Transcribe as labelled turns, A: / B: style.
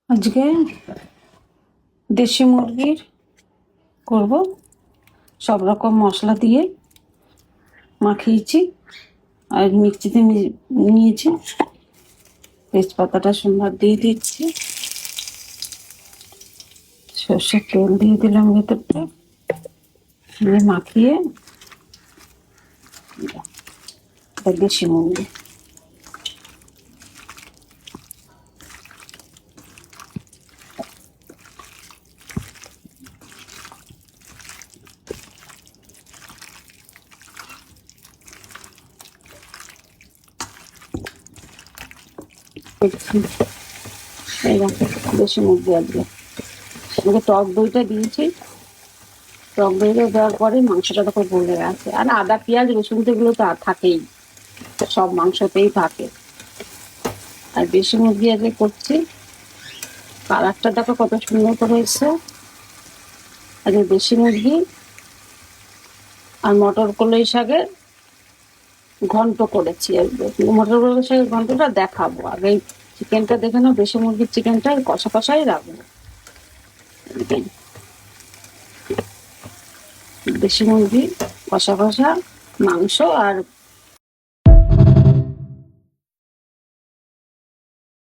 A: আজকে দেশি মুরগির করব, সব রকম মশলা দিয়ে মাখিয়েছি আর মিক্সিতে নিয়েছি। তেজপাতাটা সুন্দর দিয়ে দিচ্ছি, সর্ষের তেল দিয়ে দিলাম ভেতরটা, দিয়ে মাখিয়ে দেশি মুরগি দেশি মুরগি আজকে টক দইটা দিয়েছি। টক দইটা দেওয়ার পরে মাংসটা তখন গলে গেছে। আর আদা পেঁয়াজ রসুন তো এগুলো তো থাকেই, সব মাংসতেই থাকে। আর দেশি মুরগি আজকে করছি, কালারটা দেখো কত সুন্দর করে এসছে। আজকে দেশি মুরগি আর মটর কলাই শাকের ঘন্ট করেছি। মটর কলাই শাকের ঘন্টটা দেখাবো, আগে চিকেনটা দেখে নাও। দেশি মুরগির চিকেনটা কষা কষাই রাখবো। দেশি মুরগি কষা কষা মাংস আর